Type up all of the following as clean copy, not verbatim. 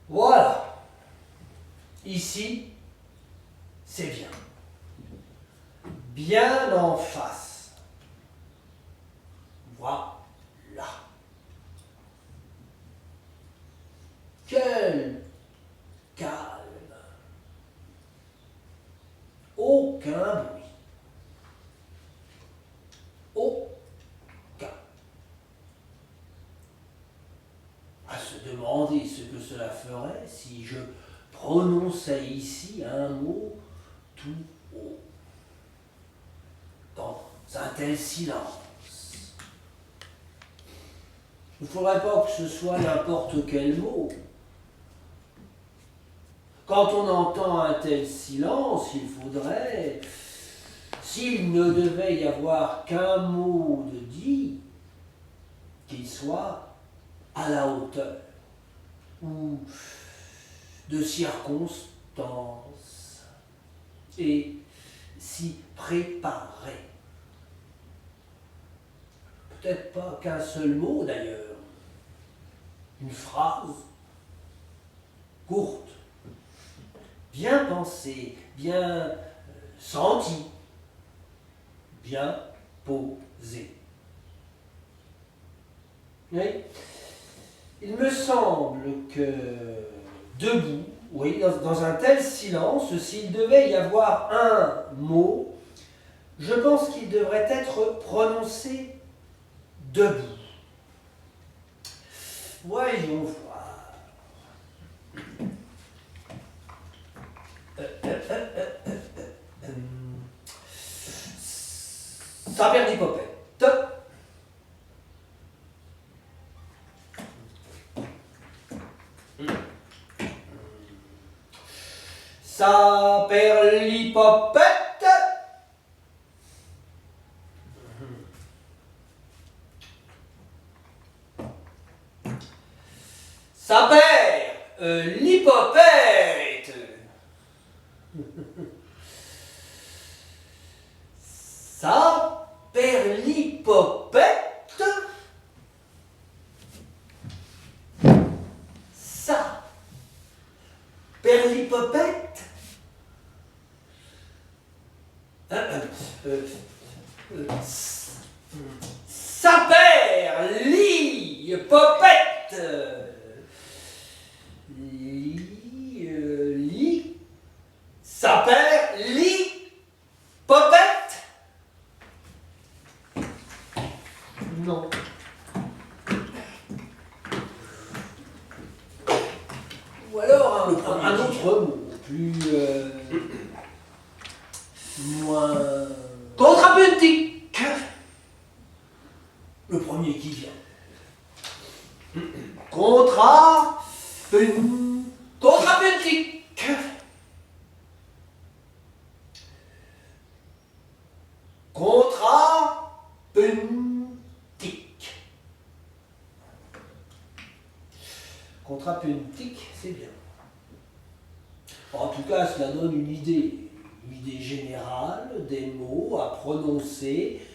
Voilà. Ici, c'est bien. Bien en face. Voilà. Quel calme. Aucun bruit. Aucun. À se demander ce que cela ferait si je prononçais ici un mot tout haut. Dans un tel silence. Il ne faudrait pas que ce soit n'importe quel mot. Quand on entend un tel silence, il faudrait, s'il ne devait y avoir qu'un mot de dit, qu'il soit à la hauteur ou de circonstance et s'y préparer. Peut-être pas qu'un seul mot d'ailleurs, une phrase courte, bien pensée, bien sentie, bien posée. Oui. Il me semble que debout, oui, dans un tel silence, s'il devait y avoir un mot, je pense qu'il devrait être prononcé debout. Voyons voir. Saperdipopette. Saperlipopette. Saperlipopette. Saperlipopette. Saperlipopette. Saperlipopette. Saperlipopette. Non. Ou alors un autre mot, plus moins contrapuntique. Le premier qui vient. Contrapuntique. Contrapuntique. Contrapuntique, c'est bien. En tout cas, cela donne une idée générale des mots à prononcer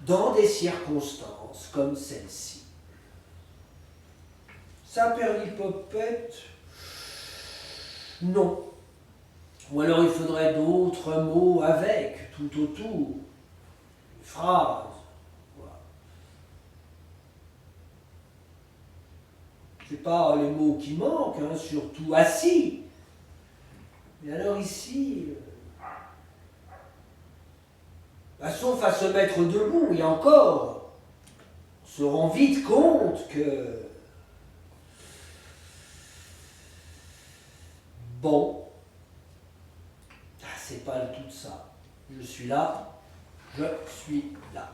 dans des circonstances comme celle-ci. Saperlipopette, non. Ou alors il faudrait d'autres mots avec, tout autour. Une phrase. Voilà. C'est pas les mots qui manquent, hein, surtout assis. Mais alors ici, sauf à se mettre debout, et encore, on se rend vite compte que, bon, c'est pas le tout de ça. Je suis là, je suis là.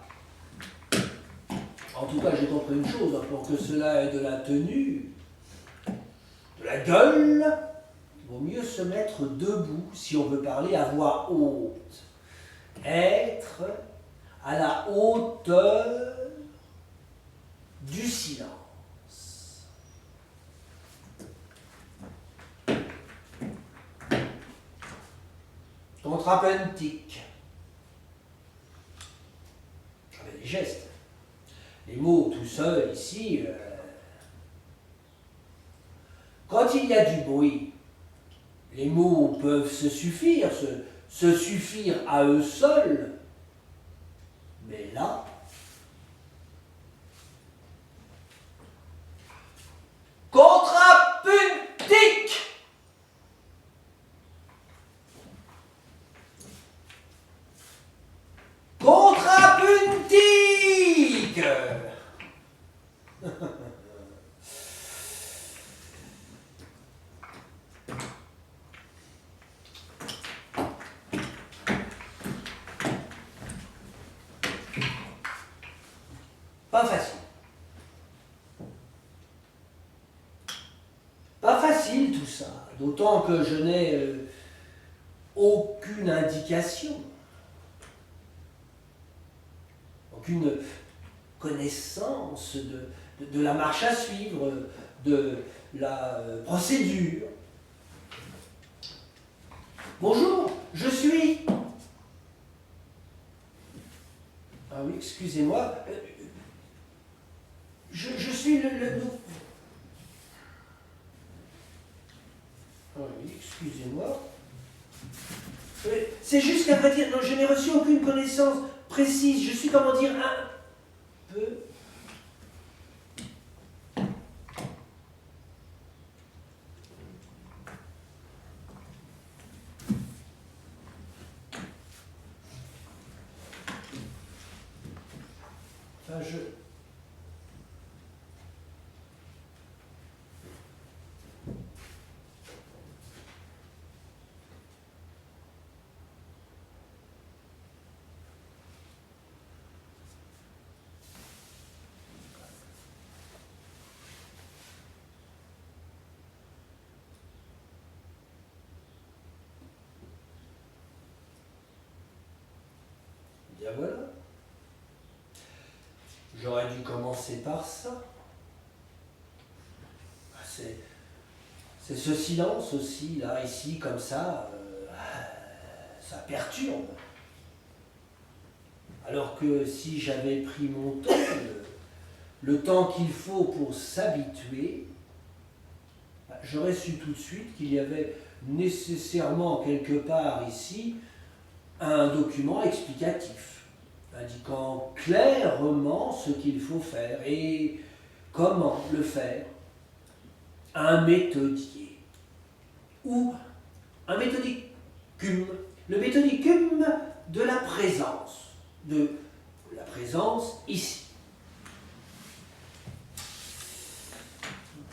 En tout cas, j'ai compris une chose, hein, pour que cela ait de la tenue, de la gueule, il vaut mieux se mettre debout si on veut parler à voix haute. Être à la hauteur du silence. Contrapuntique. Avec des gestes. Les mots tout seuls ici Quand il y a du bruit, les mots peuvent se suffire, se suffire à eux seuls. Mais là, contrapuntique. Contrapuntique. Pas facile. Pas facile tout ça, d'autant que je n'ai aucune indication, aucune connaissance de la marche à suivre, de la procédure. Bonjour, je suis... Ah oui, excusez-moi. Je suis le... Ah oui, excusez-moi. C'est juste qu'à vrai dire, non, je n'ai reçu aucune connaissance précise. Je suis, comment dire, un peu... Enfin, Bien voilà. J'aurais dû commencer par ça. C'est ce silence aussi, là, ici, comme ça, ça perturbe. Alors que si j'avais pris mon temps, le temps qu'il faut pour s'habituer, j'aurais su tout de suite qu'il y avait nécessairement quelque part ici un document explicatif, indiquant clairement ce qu'il faut faire et comment le faire. Un méthodier ou un méthodicum, le méthodicum de la présence ici.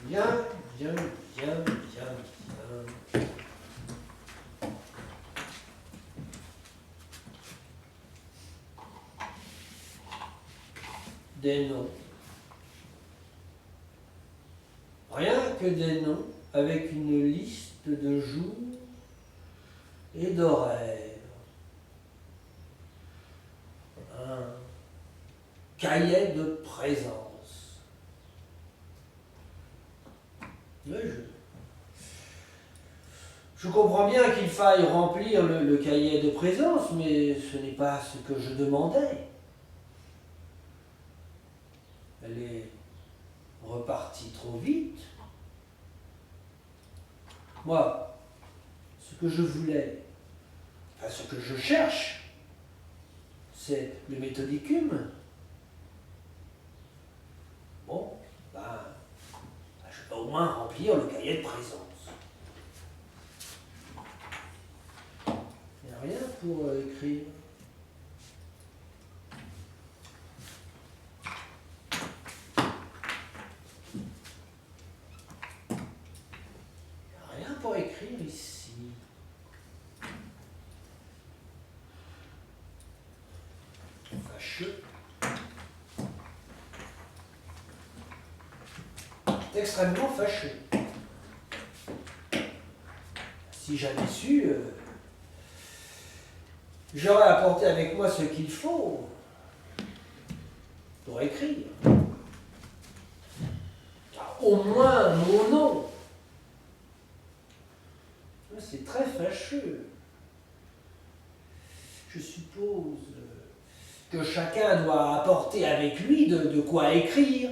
Bien. Des noms. Rien que des noms avec une liste de jours et d'horaires. Un cahier de présence. Oui, je comprends bien qu'il faille remplir le cahier de présence, mais ce n'est pas ce que je demandais. Elle est repartie trop vite. Moi, ce que je voulais, enfin ce que je cherche, c'est le méthodicum. Bon, je peux au moins remplir le cahier de présence. Il n'y a rien pour écrire. Pour écrire ici. Fâcheux. C'est extrêmement fâcheux. Si j'avais su, j'aurais apporté avec moi ce qu'il faut pour écrire. Au moins mon nom. C'est très fâcheux. Je suppose que chacun doit apporter avec lui de quoi écrire.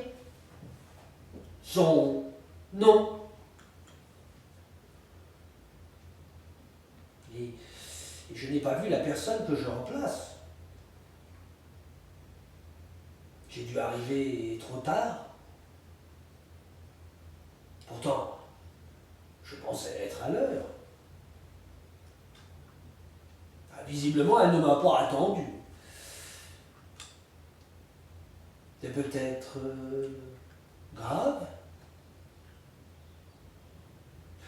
Son nom. Et je n'ai pas vu la personne que je remplace. J'ai dû arriver trop tard. Pourtant, je pensais être à l'heure. Visiblement, elle ne m'a pas attendu. C'est peut-être grave.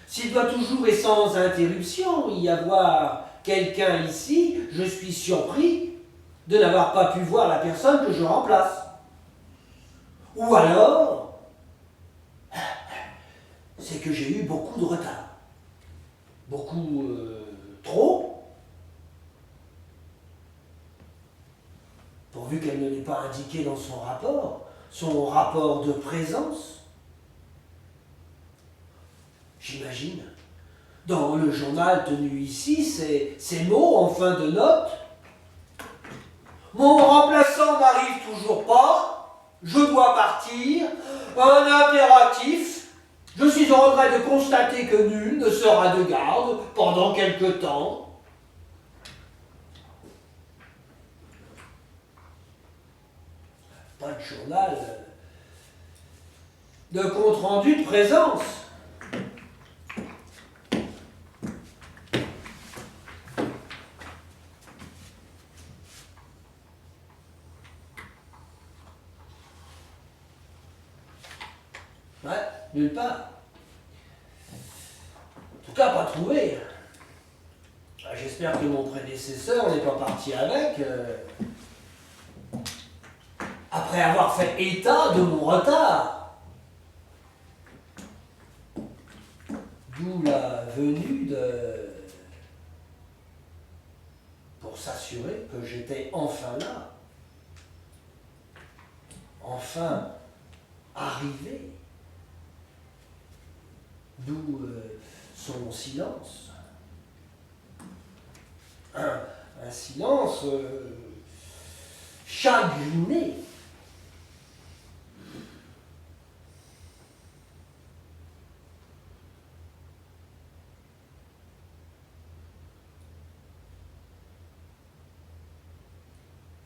S'il doit toujours et sans interruption y avoir quelqu'un ici, je suis surpris de n'avoir pas pu voir la personne que je remplace. Ou alors, c'est que j'ai eu beaucoup de retard. Beaucoup trop. Pourvu qu'elle ne l'ait pas indiqué dans son rapport de présence. J'imagine, dans le journal tenu ici, ces mots en fin de note. Mon remplaçant n'arrive toujours pas, je dois partir, un impératif, je suis en regret de constater que nul ne sera de garde pendant quelque temps. Pas de journal, de compte-rendu de présence. Ouais, nulle part. En tout cas, pas trouvé. J'espère que mon prédécesseur n'est pas parti avec, après avoir fait état de mon retard. D'où la venue pour s'assurer que j'étais enfin là. Enfin arrivé. D'où son silence. Un silence chagriné.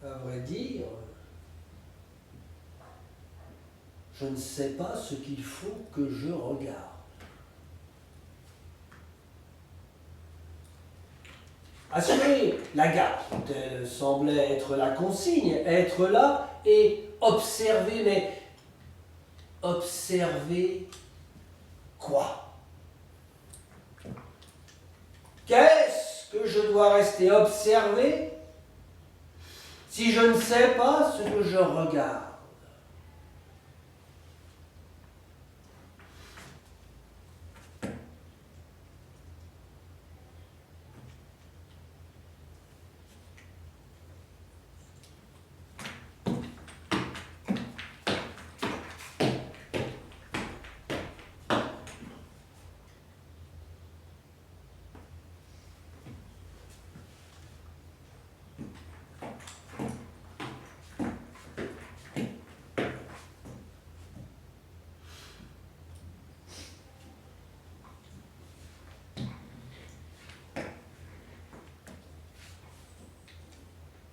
À vrai dire, je ne sais pas ce qu'il faut que je regarde. Assurer la garde, telle semblait être la consigne, être là et observer, mais observer quoi? Qu'est-ce que je dois rester observer si je ne sais pas ce que je regarde?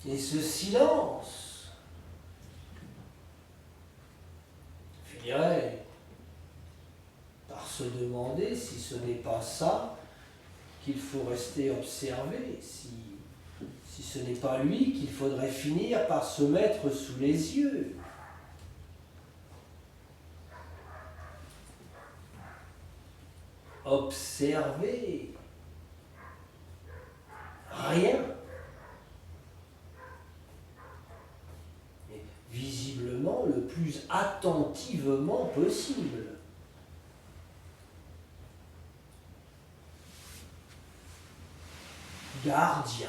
Et ce silence finirait par se demander si ce n'est pas ça qu'il faut rester observé, si ce n'est pas lui qu'il faudrait finir par se mettre sous les yeux. Observer. Rien. Mais visiblement le plus attentivement possible. Gardien.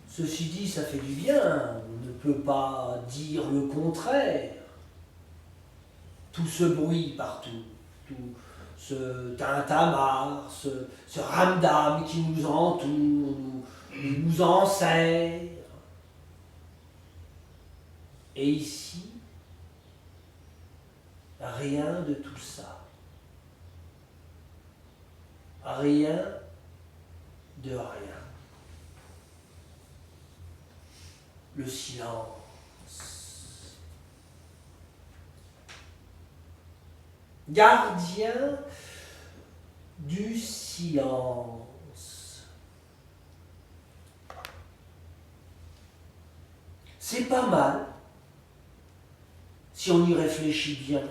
Ceci dit, ça fait du bien, on ne peut pas dire le contraire. Tout ce bruit partout, tout ce tintamarre, ce ramdam qui nous entoure, nous enserre. Et ici, rien de tout ça. rien de rien. Le silence. Gardien du silence. C'est pas mal, si on y réfléchit bien.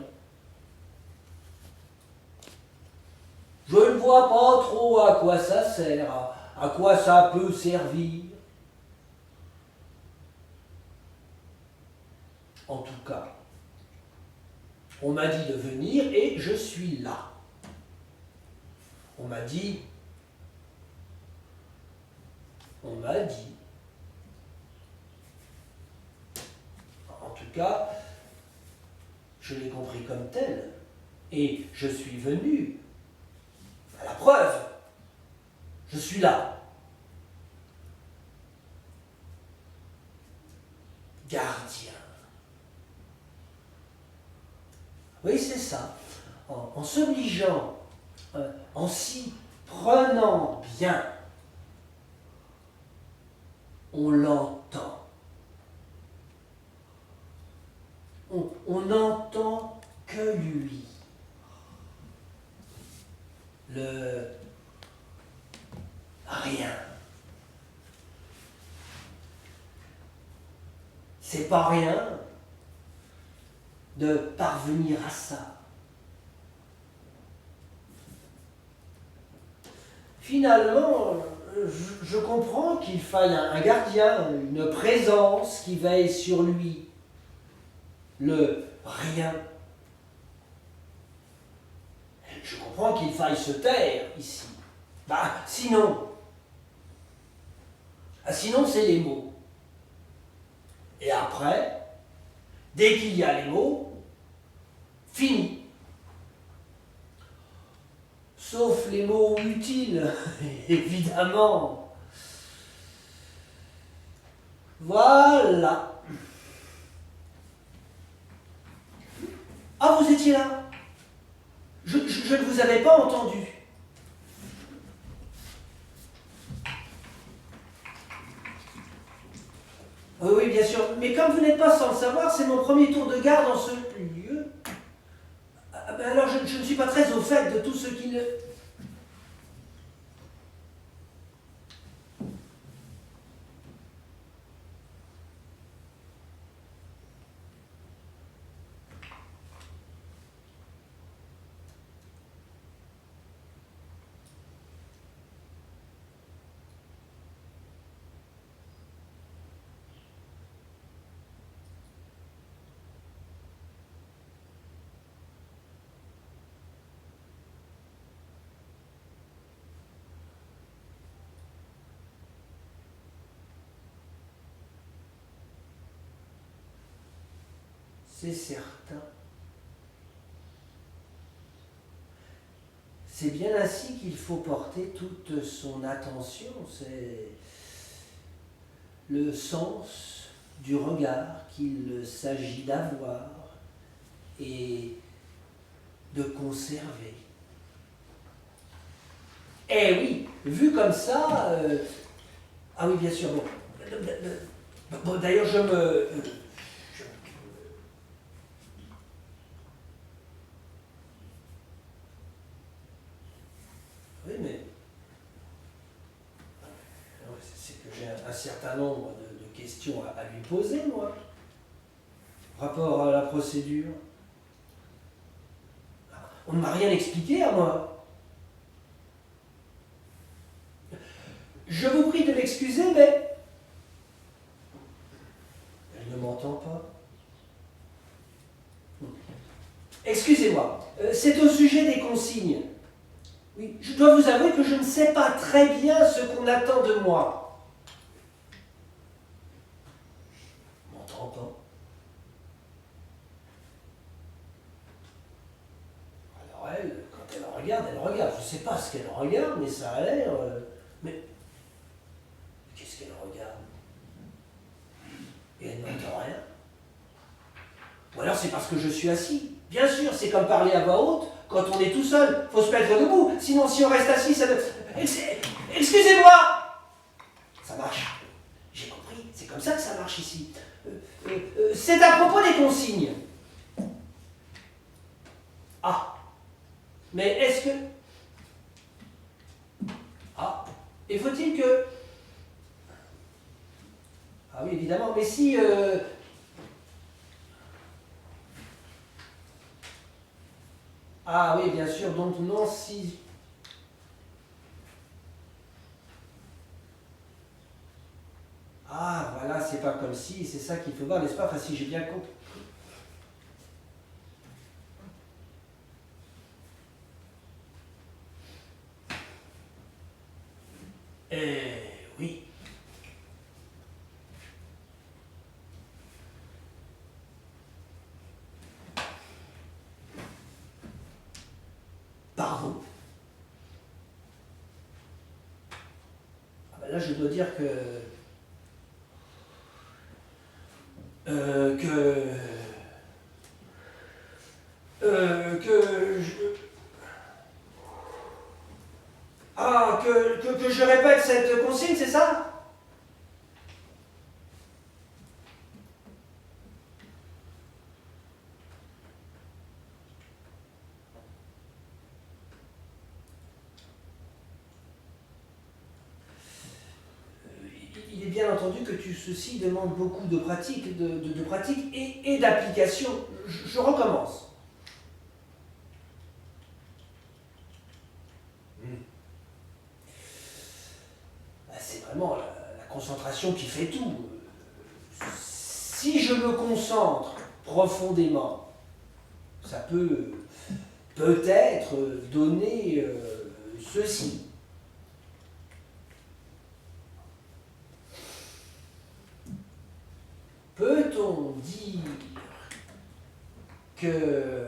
Je ne vois pas trop à quoi ça sert, à quoi ça peut servir. En tout cas, on m'a dit de venir et je suis là. On m'a dit, en tout cas, je l'ai compris comme tel, et je suis venu. À la preuve, je suis là. Gardien. Oui, c'est ça. En s'obligeant, en s'y prenant bien, on l'entend. On n'entend que lui. Le rien. C'est pas rien de parvenir à ça. Finalement, je comprends qu'il faille un gardien, une présence qui veille sur lui. Le rien. Je comprends qu'il faille se taire ici. Sinon c'est les mots. Et après, dès qu'il y a les mots, fini. Sauf les mots utiles, évidemment. Voilà. Ah, vous étiez là? Je ne vous avais pas entendu. Oui, bien sûr. Mais comme vous n'êtes pas sans le savoir, c'est mon premier tour de garde en ce lieu. Alors, je ne suis pas très au fait de tout ce qui ne... C'est certain. C'est bien ainsi qu'il faut porter toute son attention. C'est le sens du regard qu'il s'agit d'avoir et de conserver. Eh oui, vu comme ça... Ah oui, bien sûr, bon. Bon, d'ailleurs, Oui, mais... C'est que j'ai un certain nombre de questions à lui poser, moi. Rapport à la procédure. On ne m'a rien expliqué à moi. Je vous prie de m'excuser, mais... Elle ne m'entend pas. Excusez-moi, c'est au sujet des consignes. Oui, je dois vous avouer que je ne sais pas très bien ce qu'on attend de moi. On m'entend pas. Alors elle, quand elle regarde, elle regarde. Je ne sais pas ce qu'elle regarde, mais ça a l'air... Mais qu'est-ce qu'elle regarde? Et elle n'entend rien. Ou Ou alors c'est parce que je suis assis. Bien sûr, c'est comme parler à voix haute quand on est tout seul. Faut se mettre debout, sinon si on reste assis, ça ne... Excusez-moi! Ça marche. J'ai compris, c'est comme ça que ça marche ici. C'est à propos des consignes. Ah, mais est-ce que... Ah, et faut-il que... Ah oui, évidemment, mais si... Ah oui, bien sûr, donc non, si... Ah, voilà, c'est pas comme si, c'est ça qu'il faut voir, n'est-ce pas? Enfin, si j'ai bien compris. Oui. Pardon. Ah ben là, je dois dire que... que je... Ah, que je répète cette consigne, c'est ça? Il est bien entendu que ceci demande beaucoup de pratique, de pratique et d'application. Je recommence. C'est vraiment la concentration qui fait tout. Si je me concentre profondément, ça peut peut-être donner ceci. Peut-on dire que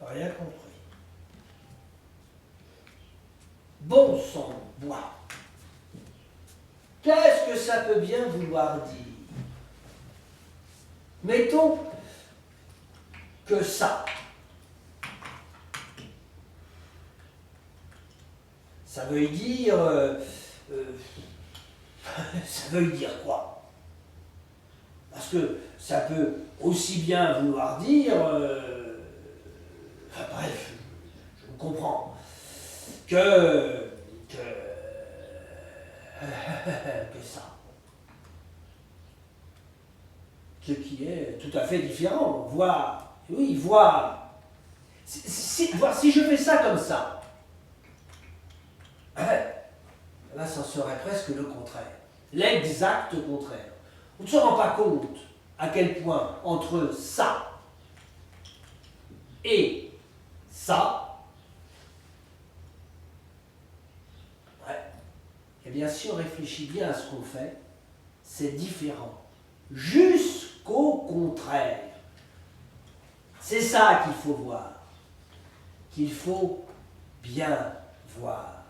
Rien compris. Bon sang de bois. Qu'est-ce que ça peut bien vouloir dire? Mettons que ça. Ça veut dire... ça veut dire quoi? Parce que ça peut aussi bien vouloir dire... bref, je me comprends. Que ça. Ce qui est tout à fait différent. Voir, oui, voir. Voir si je fais ça comme ça. Là, ça serait presque le contraire. L'exact contraire. On ne se rend pas compte à quel point entre ça et ça, eh bien, si on réfléchit bien à ce qu'on fait, c'est différent. Jusqu'au contraire. C'est ça qu'il faut voir. Qu'il faut bien voir.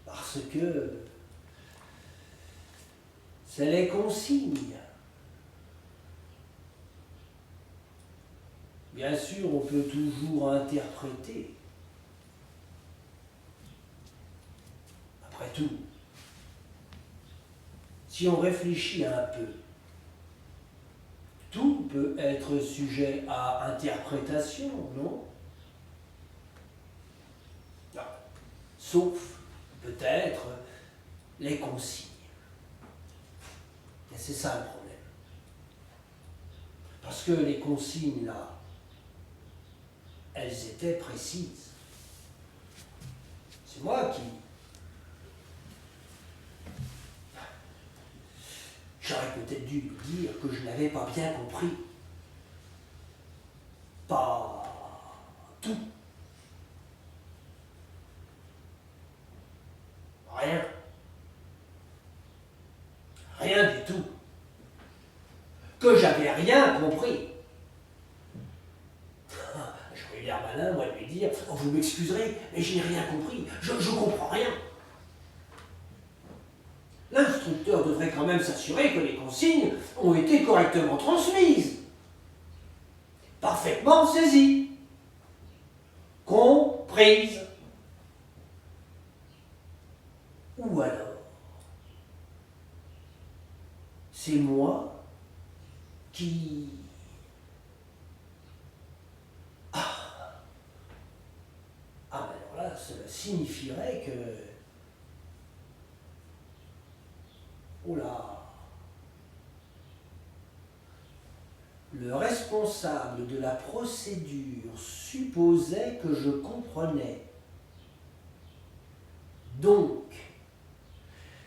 Parce que c'est les consignes. Bien sûr, on peut toujours interpréter. Après tout, si on réfléchit un peu, tout peut être sujet à interprétation, non? Non. Sauf, peut-être, les consignes. Et c'est ça le problème. Parce que les consignes, là, elles étaient précises. C'est moi qui... J'aurais peut-être dû lui dire que je n'avais pas bien compris. Pas tout. Rien. Rien du tout. Que j'avais rien compris. J'aurais eu l'air malin, moi, de lui dire « Oh, vous m'excuserez, mais je n'ai rien compris. Je comprends rien. » L'instructeur devrait quand même s'assurer que les consignes ont été correctement transmises, parfaitement saisies, comprises. Ou alors, c'est moi qui... mais alors là, cela signifierait que... Oh là! Le responsable de la procédure supposait que je comprenais. Donc,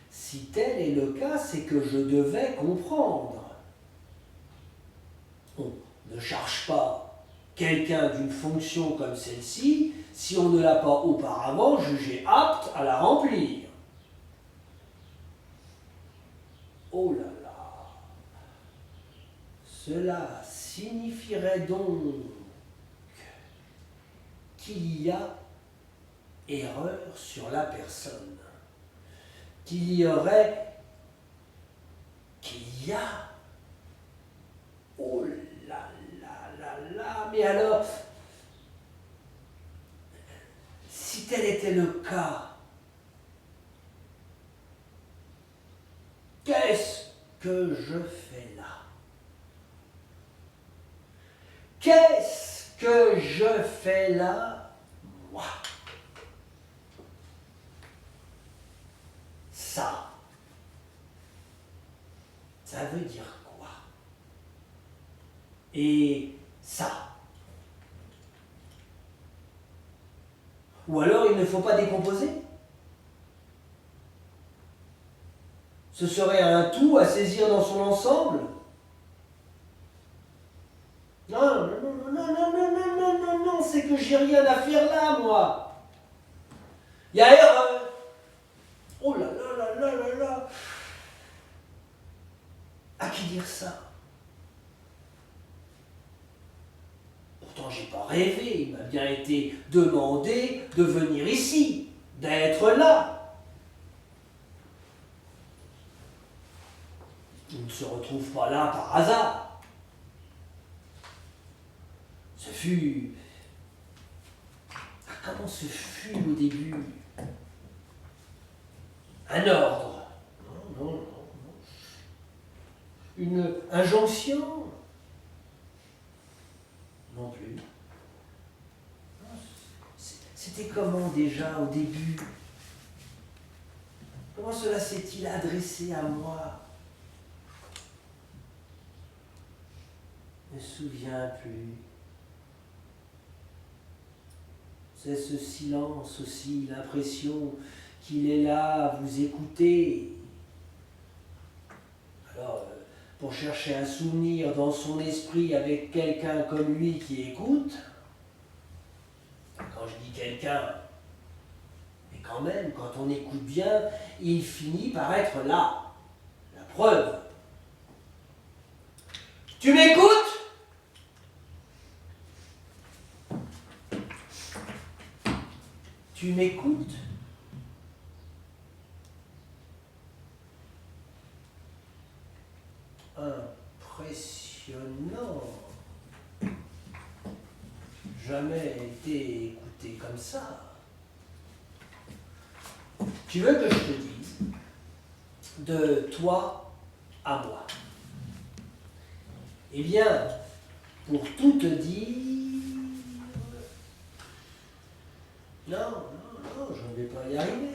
si tel est le cas, c'est que je devais comprendre. On ne charge pas quelqu'un d'une fonction comme celle-ci si on ne l'a pas auparavant jugé apte à la remplir. Oh là là! Cela signifierait donc qu'il y a erreur sur la personne. Qu'il y a... Oh là là là là! Mais alors, si tel était le cas, qu'est-ce que je fais là? Qu'est-ce que je fais là, moi? Ça veut dire quoi? Et ça? Ou alors il ne faut pas décomposer? Ce serait un tout à saisir dans son ensemble? Non, non, non, non, non, non, non, non, non, non, c'est que j'ai rien à faire là, moi. Il y a erreur. Oh là là là là là là. dire ça. Pourtant, j'ai pas rêvé, il m'a bien été demandé de venir ici, d'être là. On ne se retrouve pas là par hasard. Ce fut... Comment ce fut au début? Un ordre. Non, non, non, non. Une injonction? Non plus. C'était comment déjà au début? Comment cela s'est-il adressé à moi? Je ne me souviens plus. C'est ce silence aussi, l'impression qu'il est là à vous écouter. Alors, pour chercher un souvenir dans son esprit avec quelqu'un comme lui qui écoute, quand je dis quelqu'un, mais quand même, quand on écoute bien, il finit par être là. La preuve. Tu m'écoutes? Tu m'écoutes? Impressionnant. Jamais été écouté comme ça. Tu veux que je te dise de toi à moi? Eh bien, pour tout te dire... Non, je ne vais pas y arriver.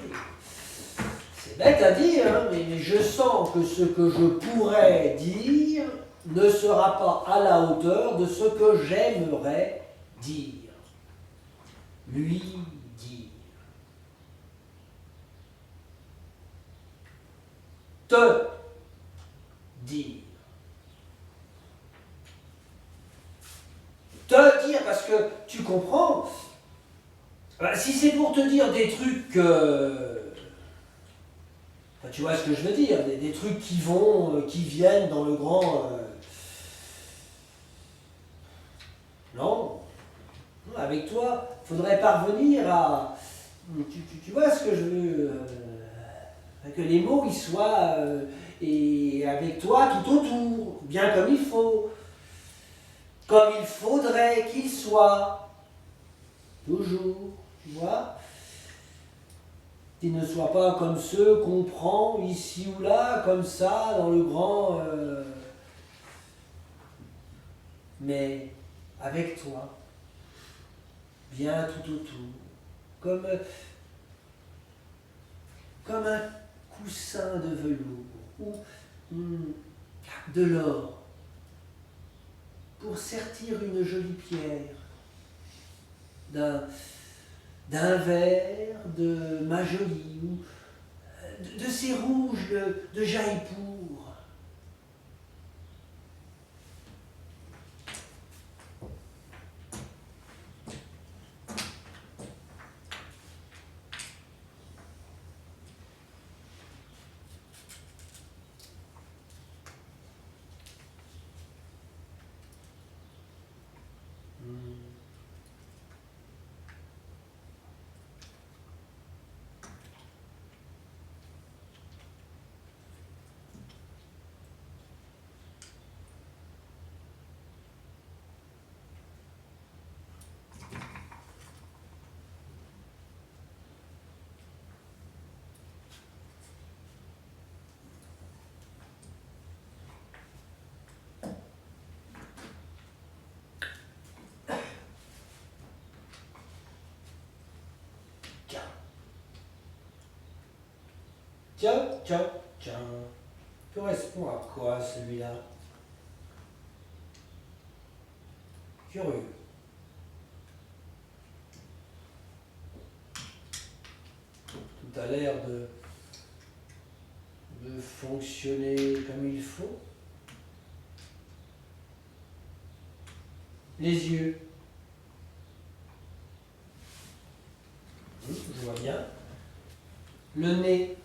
C'est bête à dire, hein, mais je sens que ce que je pourrais dire ne sera pas à la hauteur de ce que j'aimerais dire. Lui dire. Te dire. Te dire, parce que tu comprends, si c'est pour te dire des trucs enfin, tu vois ce que je veux dire, des trucs qui vont, qui viennent dans le grand... Non. Avec toi, il faudrait parvenir à... Tu vois ce que je veux... que les mots ils soient et avec toi tout autour, bien comme il faut. Comme il faudrait qu'il soit. Toujours, tu vois. Qu'il ne soit pas comme ceux qu'on prend ici ou là, comme ça, dans le grand... Mais avec toi, bien tout autour, comme un coussin de velours ou de l'or pour sertir une jolie pierre d'un verre de ma jolie ou de ces rouges de Jaipur. Tiens, tiens, tiens. Correspond à quoi celui-là? Curieux. Tout a l'air de fonctionner comme il faut. Les yeux. Je vois bien. Le nez.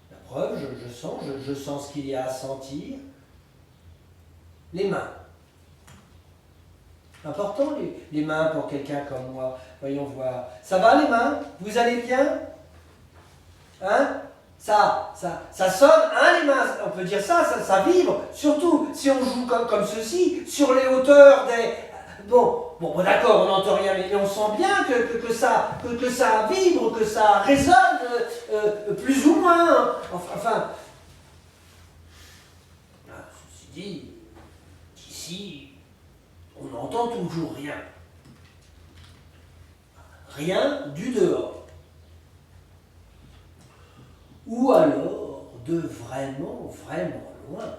La preuve. sens qu'il y a à sentir. Les mains. Important, les mains pour quelqu'un comme moi. Voyons voir. Ça va les mains? Vous allez bien? Hein? Ça sonne, hein les mains? On peut dire ça vibre. Surtout si on joue comme ceci, sur les hauteurs des... Bon, d'accord, on n'entend rien, mais on sent bien que ça vibre, que ça résonne, plus ou moins. Enfin, ceci dit, ici, on n'entend toujours rien. Rien du dehors. Ou alors de vraiment, vraiment loin.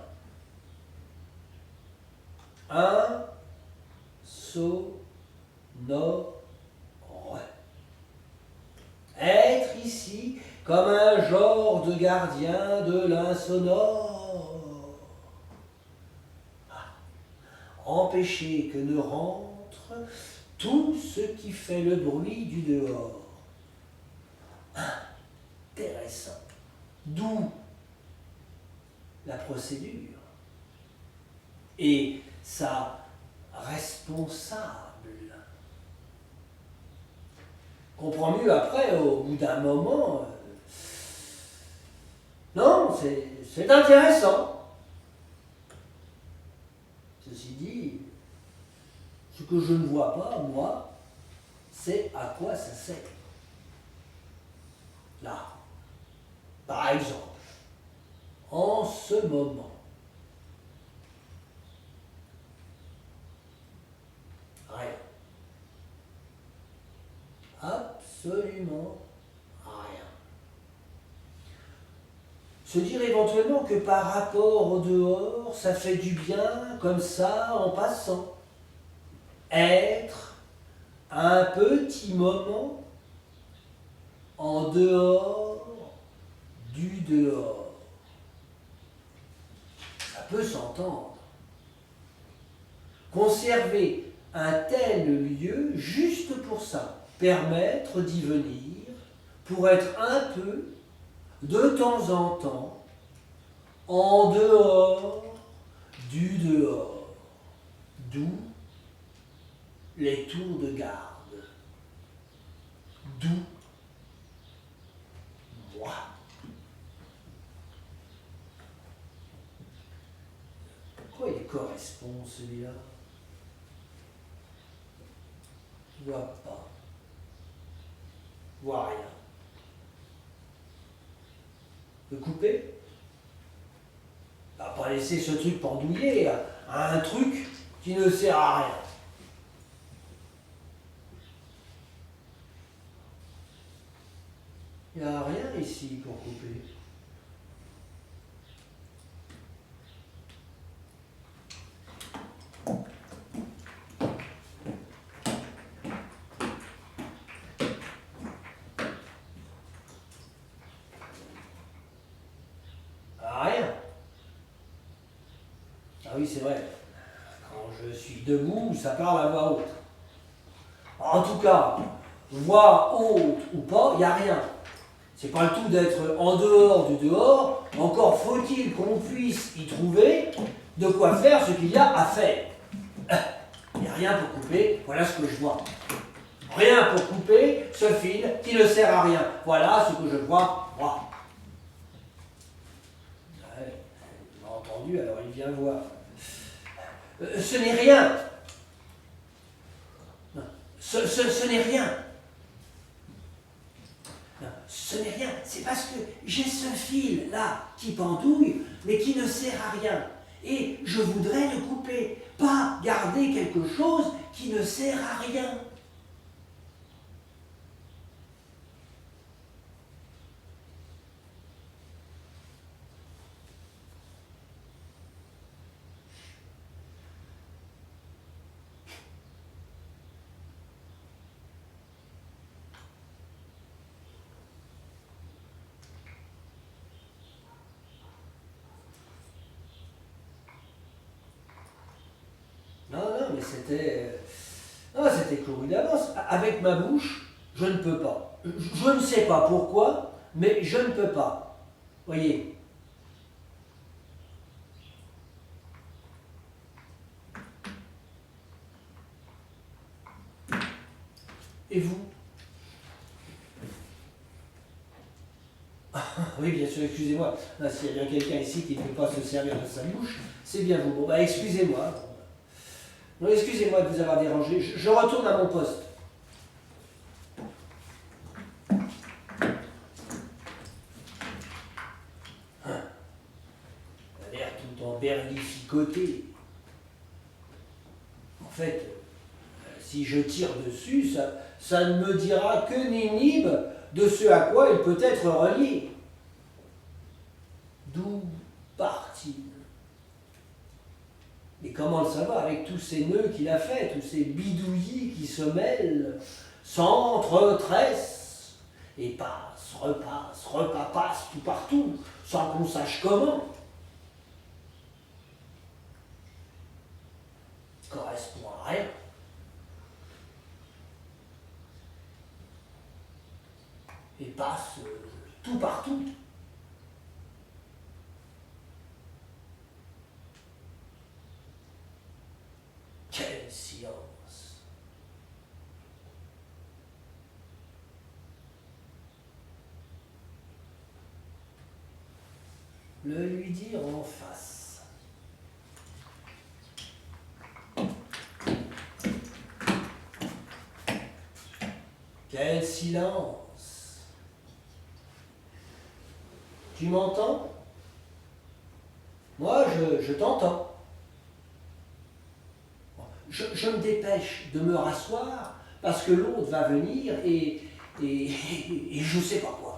Un sonore. Être ici comme un genre de gardien de l'insonore. Empêcher que ne rentre tout ce qui fait le bruit du dehors. Intéressant. D'où la procédure et sa responsable. Comprend mieux après, au bout d'un moment. Non, c'est intéressant. Ceci dit, ce que je ne vois pas, moi, c'est à quoi ça sert. Là, par exemple, en ce moment, rien. Absolument rien. Se dire éventuellement que par rapport au dehors, ça fait du bien, comme ça, en passant. Être un petit moment en dehors du dehors. Ça peut s'entendre. Conserver un tel lieu juste pour ça. Permettre d'y venir pour être un peu, de temps en temps, en dehors du dehors. D'où les tours de garde. D'où moi. Pourquoi il correspond celui-là? Je ne vois pas. Je vois rien. Le couper? Pas laisser ce truc pendouiller à un truc qui ne sert à rien. Il n'y a rien ici pour couper. Rien. Ah oui, c'est vrai. Quand je suis debout, ça parle à voix haute. En tout cas, voix haute ou pas, il n'y a rien. C'est pas le tout d'être en dehors du dehors, encore faut-il qu'on puisse y trouver de quoi faire ce qu'il y a à faire. Il n'y a rien pour couper, voilà ce que je vois. Rien pour couper ce fil qui ne sert à rien. Voilà ce que je vois, moi. Ouais, il m'a entendu, alors il vient voir. Ce n'est rien. Non. Ce n'est rien. Non, ce n'est rien. C'est parce que j'ai ce fil là qui pendouille, mais qui ne sert à rien. Et je voudrais le couper, pas garder quelque chose qui ne sert à rien. Non, mais c'était couru d'avance. Avec ma bouche, je ne peux pas. Je ne sais pas pourquoi, mais je ne peux pas. Voyez. Et vous? Oui, bien sûr, excusez-moi. S'il y a bien quelqu'un ici qui ne peut pas se servir de sa bouche, c'est bien vous. Bon, bah, excusez-moi. Non, excusez-moi de vous avoir dérangé. Je retourne à mon poste. Il a l'air tout en berlificoté. En fait, si je tire dessus, ça ne me dira que n'inhibe de ce à quoi il peut être relié. D'où part-il? Mais comment le savoir avec tous ces nœuds qu'il a faits, tous ces bidouillis qui se mêlent, s'entretressent, et passent, repassent tout partout, sans qu'on sache comment? Correspond à rien. Et passent tout partout. Quel silence! Le lui dire en face. Quel silence! Tu m'entends? Moi, je t'entends. Je me dépêche de me rasseoir parce que l'autre va venir et je ne sais pas quoi.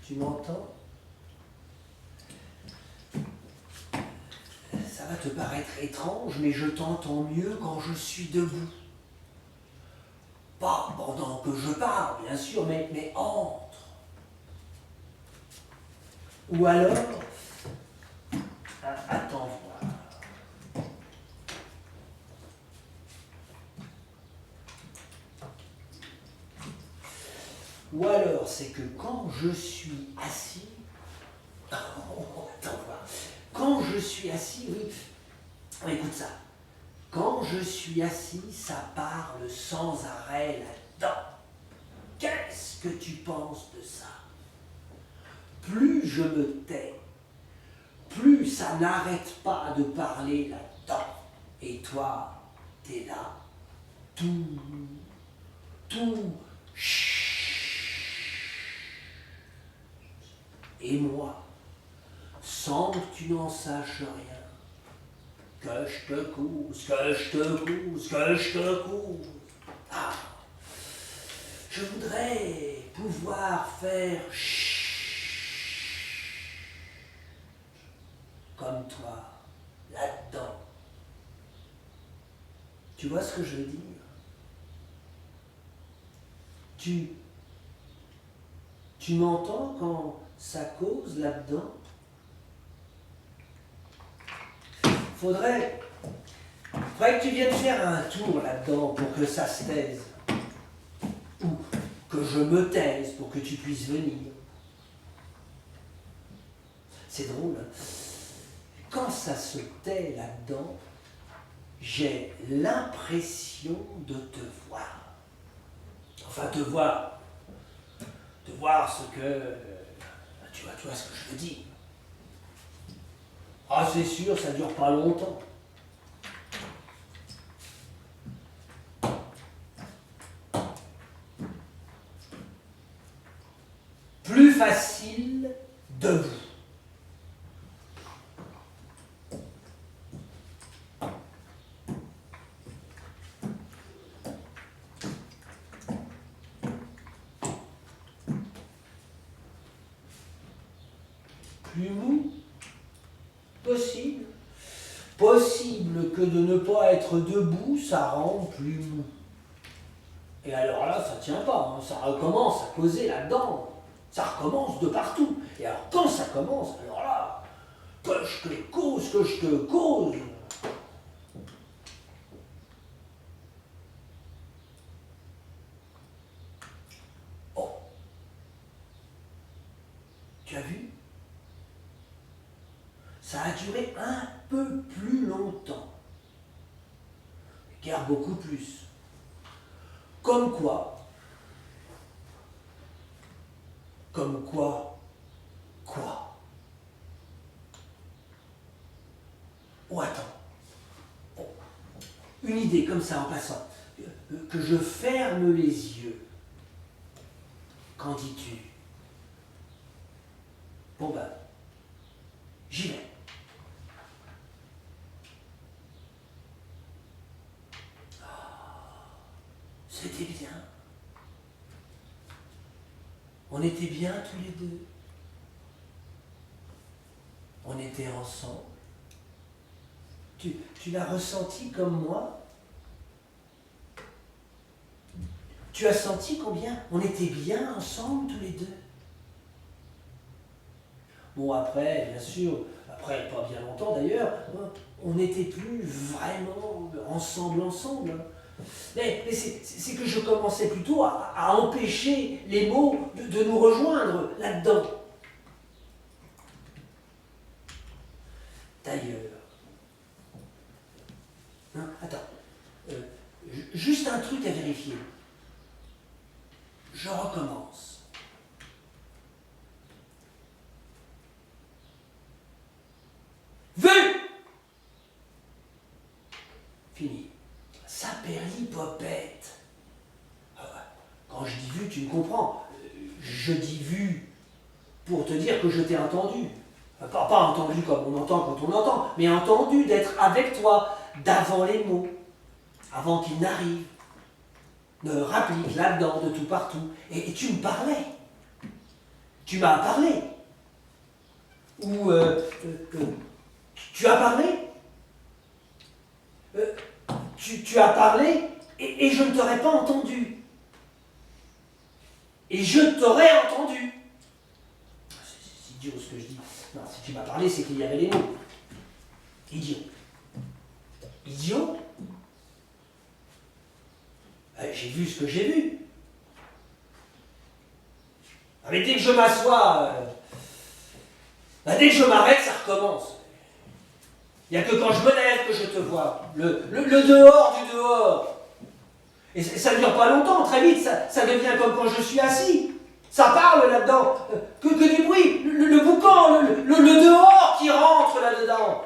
Tu m'entends? Ça va te paraître étrange, mais je t'entends mieux quand je suis debout. Pas pendant que je parle, bien sûr, mais entre. Ou alors, attends voir. Ou alors, c'est que quand je suis assis, attends voir. Quand je suis assis, oui, écoute ça. Quand je suis assis, ça parle sans arrêt là-dedans. Qu'est-ce que tu penses de ça? Plus je me tais, plus ça n'arrête pas de parler là-dedans. Et toi, t'es là, tout, chut. Et moi, sans que tu n'en saches rien, que je te couse, que je te couse, que je te couse. Ah, je voudrais pouvoir faire chut comme toi, là-dedans. Tu vois ce que je veux dire? Tu m'entends quand ça cause là-dedans? Faudrait que tu viennes faire un tour là-dedans pour que ça se taise. Ou que je me taise pour que tu puisses venir. C'est drôle. Quand ça se tait là-dedans, j'ai l'impression de te voir. Enfin, te voir ce que... Tu vois ce que je veux dire. Ah, c'est sûr, ça dure pas longtemps. Plus facile debout. Plus mou? Possible. Possible que de ne pas être debout, ça rend plus mou. Et alors là, ça tient pas, hein. Ça recommence à causer là-dedans. Ça recommence de partout. Et alors quand ça commence, alors là, que je te cause, que je te cause. Oh. Tu as vu? Ça a duré un peu plus longtemps. Car beaucoup plus. Comme quoi? Comme quoi? Quoi? Oh, attends. Oh. Une idée comme ça en passant. Que je ferme les yeux. Qu'en dis-tu? Bon ben, j'y vais. C'était bien. On était bien tous les deux. On était ensemble. Tu l'as ressenti comme moi? Tu as senti combien on était bien ensemble tous les deux? Bon, après, bien sûr, après pas bien longtemps d'ailleurs, on n'était plus vraiment ensemble. Mais c'est que je commençais plutôt à empêcher les mots de nous rejoindre là-dedans. D'ailleurs, non, attends, juste un truc à vérifier. Je recommence. Vu! Fini. Saperlipopette. Quand je dis vu, tu me comprends. Je dis vu pour te dire que je t'ai entendu. Pas entendu comme on entend quand on entend, mais entendu d'être avec toi, d'avant les mots, avant qu'ils n'arrivent. De rapplique là-dedans, de tout partout. Et tu me parlais. Tu m'as parlé. Ou tu as parlé. Tu as parlé et je ne t'aurais pas entendu. Et je t'aurais entendu. C'est idiot ce que je dis. Non, si tu m'as parlé, c'est qu'il y avait les mots. Idiot. Idiot? J'ai vu ce que j'ai vu. Mais dès que je m'assois, dès que je m'arrête, ça recommence. Il n'y a que quand je me lève que je te vois. Le dehors du dehors. Et ça ne dure pas longtemps, très vite, ça devient comme quand je suis assis. Ça parle là-dedans. Que du bruit. Le boucan, le dehors qui rentre là-dedans.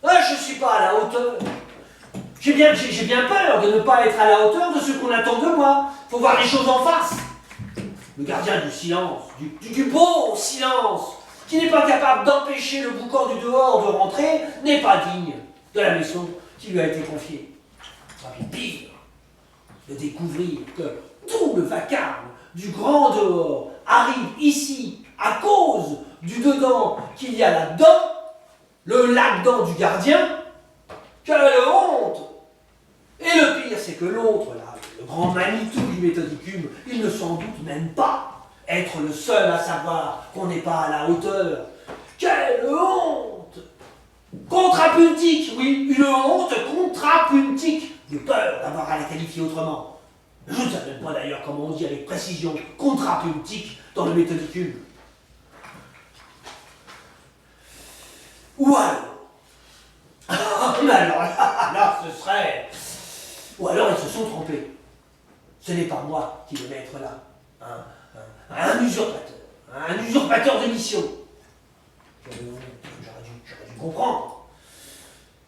Je ne suis pas à la hauteur. J'ai bien peur de ne pas être à la hauteur de ce qu'on attend de moi. Il faut voir les choses en face. Le gardien du silence, du beau silence, qui n'est pas capable d'empêcher le boucan du dehors de rentrer, n'est pas digne de la mission qui lui a été confiée. Et pire, de découvrir que tout le vacarme du grand dehors arrive ici à cause du dedans qu'il y a là-dedans, le là-dedans du gardien. Quelle honte! Et le pire, c'est que l'autre, là, le grand Manitou du méthodicum, il ne s'en doute même pas être le seul à savoir qu'on n'est pas à la hauteur. Quelle honte! Contrapuntique, oui, une honte contrapuntique. J'ai peur d'avoir à la qualifier autrement. Je ne sais même pas d'ailleurs comment on dit avec précision contrapuntique dans le méthodicum. Ou alors, mais alors là, ce serait... Ou alors ils se sont trompés. Ce n'est pas moi qui devais être là. Un usurpateur de mission. J'aurais dû comprendre.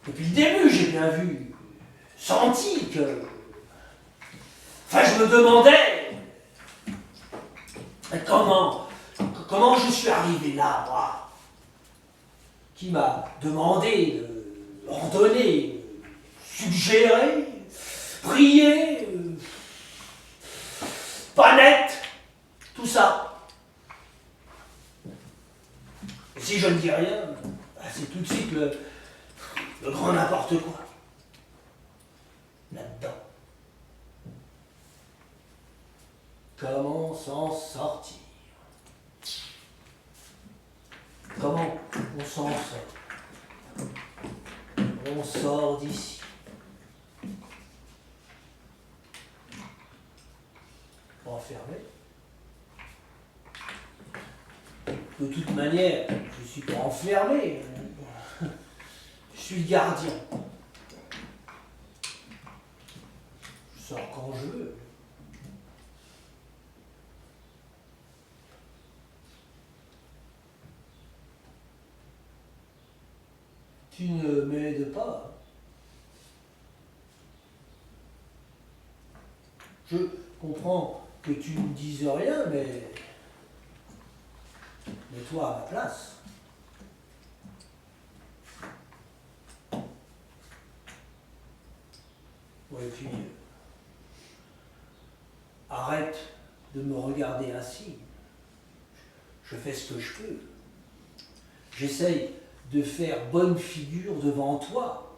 Depuis le début, j'ai bien vu, senti que... Enfin, je me demandais comment Comment je suis arrivé là, moi? Qui m'a demandé de ordonner, suggérer, prier, pas net, tout ça. Et si je ne dis rien, bah, c'est tout de suite le grand n'importe quoi. Là-dedans. Comment s'en sortir? Comment on s'en sort? On sort d'ici. Enfermé. De toute manière, je ne suis pas enfermé. Je suis le gardien. Je sors quand je veux. Tu ne m'aides pas. Je comprends que tu ne dises rien, mais mets-toi à ma place. Ouais, et puis, arrête de me regarder ainsi. Je fais ce que je peux. J'essaye de faire bonne figure devant toi.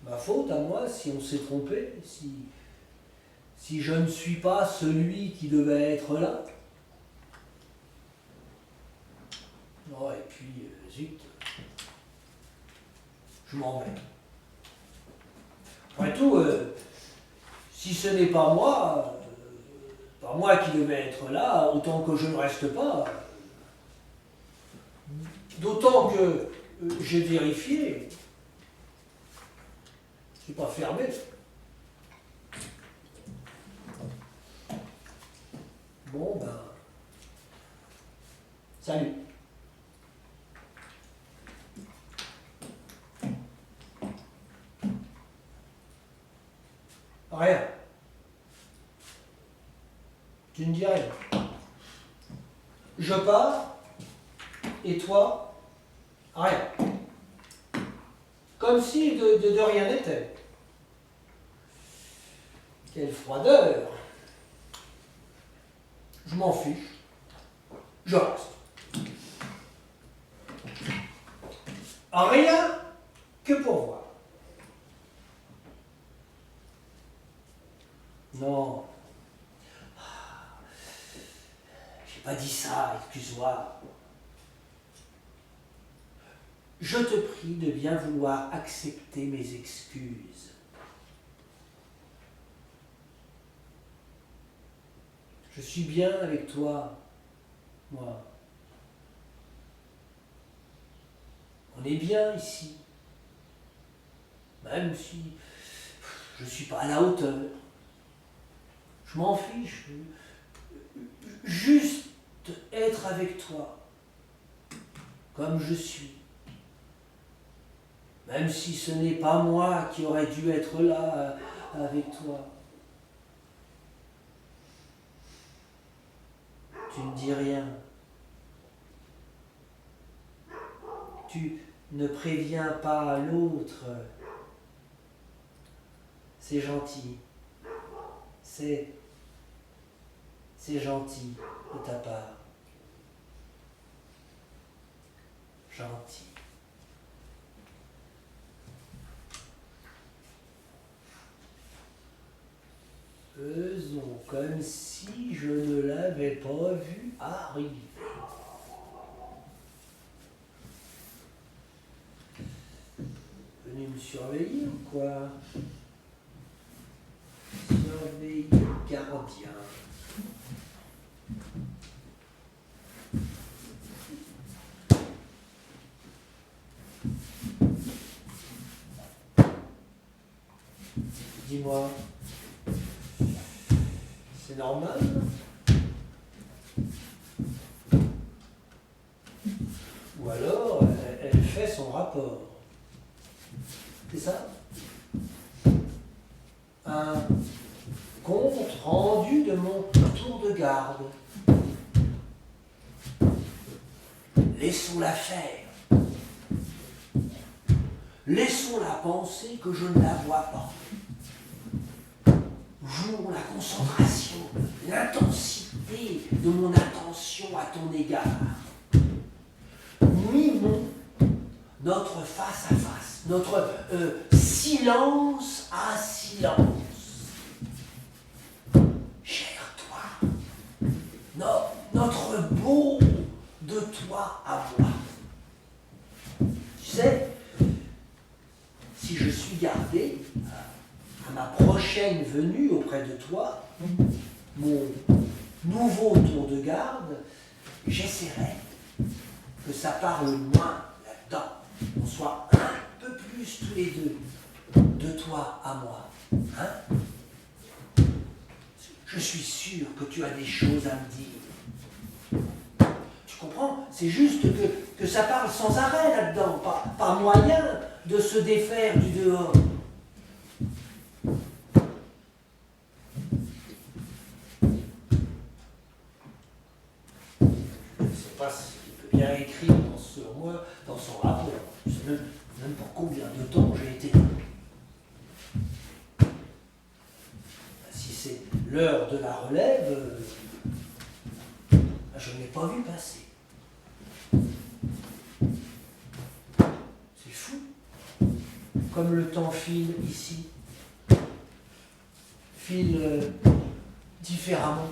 Ma faute à moi si on s'est trompé, si je ne suis pas celui qui devait être là. Oh, et puis, zut, je m'en vais. Après tout, si ce n'est pas moi qui devais être là, autant que je ne reste pas. D'autant que j'ai vérifié, c'est pas fermé. Bon, ben, salut. Rien. Tu ne dis rien. Je pars, et toi, rien. Comme si de rien n'était. Quelle froideur. Je m'en fiche. Je reste. Rien que pour voir. Non. J'ai pas dit ça, excuse-moi. Je te prie de bien vouloir accepter mes excuses. Je suis bien avec toi, moi. On est bien ici. Même si je ne suis pas à la hauteur. Je m'en fiche. Juste être avec toi, comme je suis. Même si ce n'est pas moi qui aurais dû être là avec toi. Tu ne dis rien. Tu ne préviens pas l'autre. C'est gentil. C'est gentil de ta part. Gentil. Faisons comme si je ne l'avais pas vu arriver. Venez me surveiller ou quoi? Surveiller le gardien. Dis-moi, c'est normal? Ou alors, elle fait son rapport. C'est ça? Un compte rendu de mon tour de garde. laissons-la faire. Laissons-la penser que je ne la vois pas. Jouons la concentration, l'intensité de mon attention à ton égard. Mimons notre face à face, notre silence à silence. Cher toi, notre beau de toi à moi. Tu sais, si je suis gardé à ma prochaine venue auprès de toi, mon nouveau tour de garde, j'essaierai que ça parle moins là-dedans, qu'on soit un peu plus tous les deux, de toi à moi. Hein? Je suis sûr que tu as des choses à me dire. Tu comprends? C'est juste que ça parle sans arrêt là-dedans, pas moyen de se défaire du dehors. Je ne sais pas s'il peut bien écrire sur moi, dans son rapport. Je sais même pour combien de temps j'ai été là. Si c'est l'heure de la relève, je ne l'ai pas vu passer. C'est fou. Comme le temps file ici. File différemment.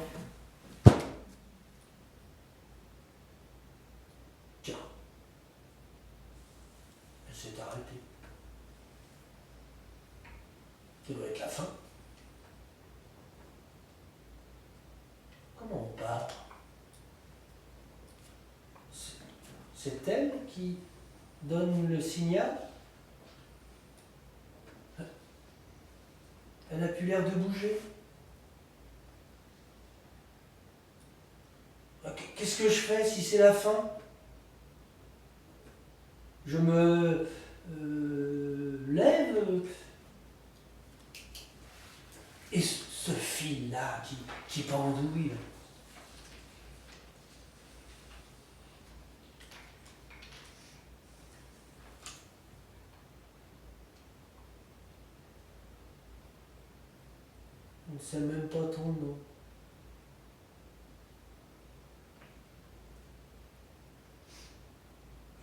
Tiens. Elle s'est arrêtée. Ça doit être la fin. Comment on part? C'est elle qui donne le signal? Elle n'a plus l'air de bouger. Qu'est-ce que je fais si c'est la fin? Je me lève et ce fil-là qui pendouille. On ne sait même pas ton nom.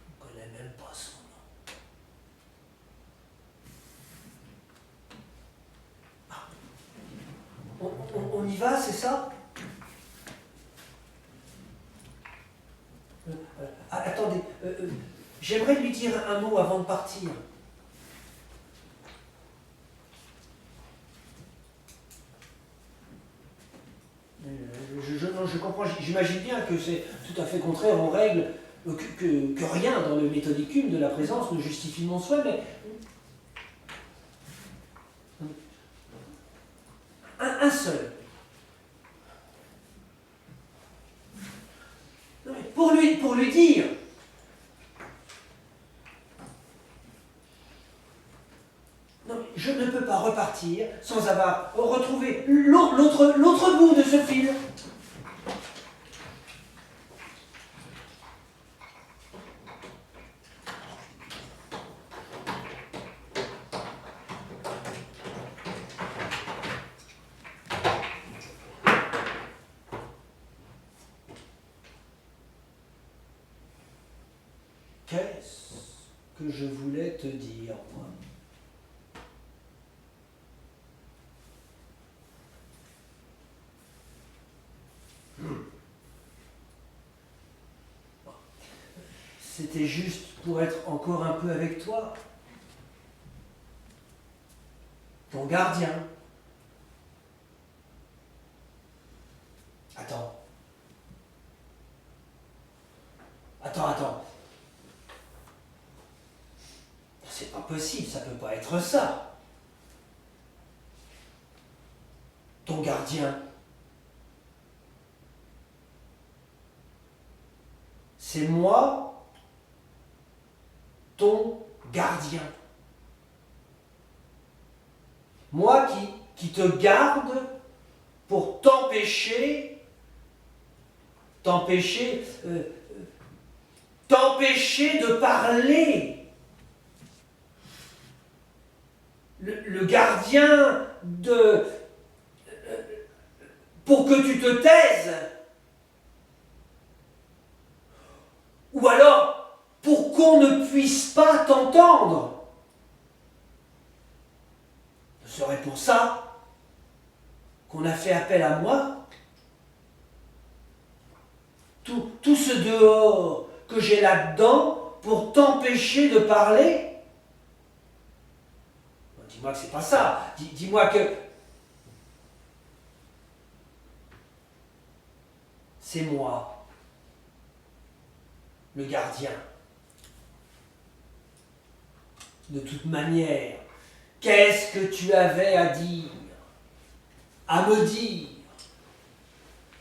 Je ne connais même pas son nom. Ah. On y va, c'est ça? Attendez, j'aimerais lui dire un mot avant de partir. Je comprends, j'imagine bien que c'est tout à fait contraire aux règles, que rien dans le méthodicum de la présence ne justifie mon souhait, mais un seul. Non, mais pour lui dire. Non, mais je ne peux pas repartir sans avoir retrouvé l'autre bout de ce fil. Qu'est-ce que je voulais te dire, moi? C'était juste pour être encore un peu avec toi. Ton gardien. Attends. C'est pas possible, ça peut pas être ça. Ton gardien. C'est moi, ton gardien. Moi qui te garde pour t'empêcher t'empêcher de parler. Le gardien pour que tu te taises. Ou alors, pour qu'on ne puisse pas t'entendre. Ce serait pour ça qu'on a fait appel à moi. Tout ce dehors que j'ai là-dedans pour t'empêcher de parler. Dis-moi que c'est pas ça. Dis-moi que c'est moi, le gardien. De toute manière, qu'est-ce que tu avais à dire, à me dire?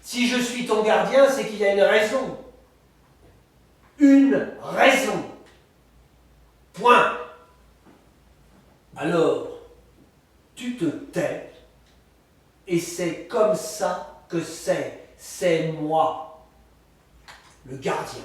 Si je suis ton gardien, c'est qu'il y a une raison. Une raison. Point. Alors, tu te tais, et c'est comme ça que c'est moi, le gardien.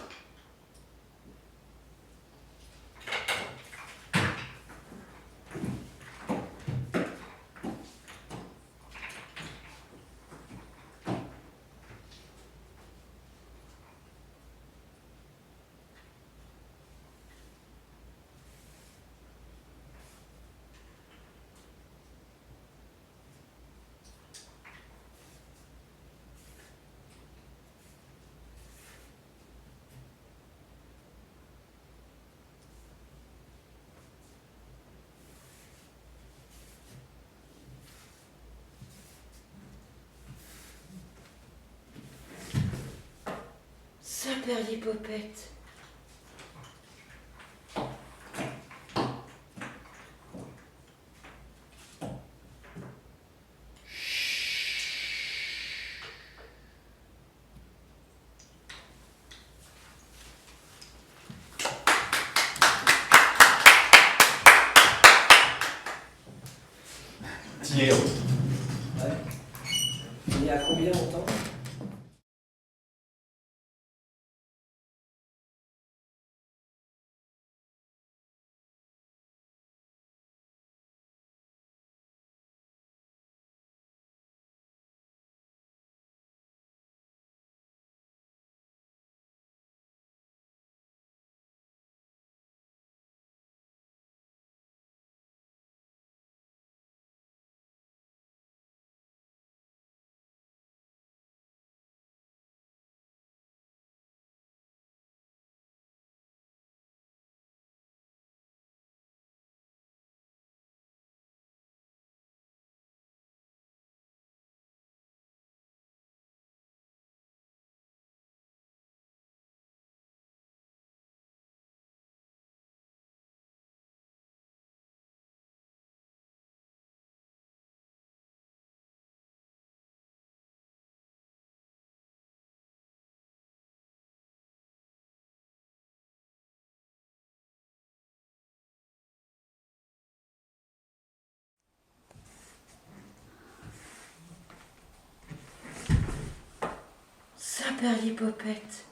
Saperlipopette. Tiens. Ouais. Il y a combien longtemps? Saperlipopette.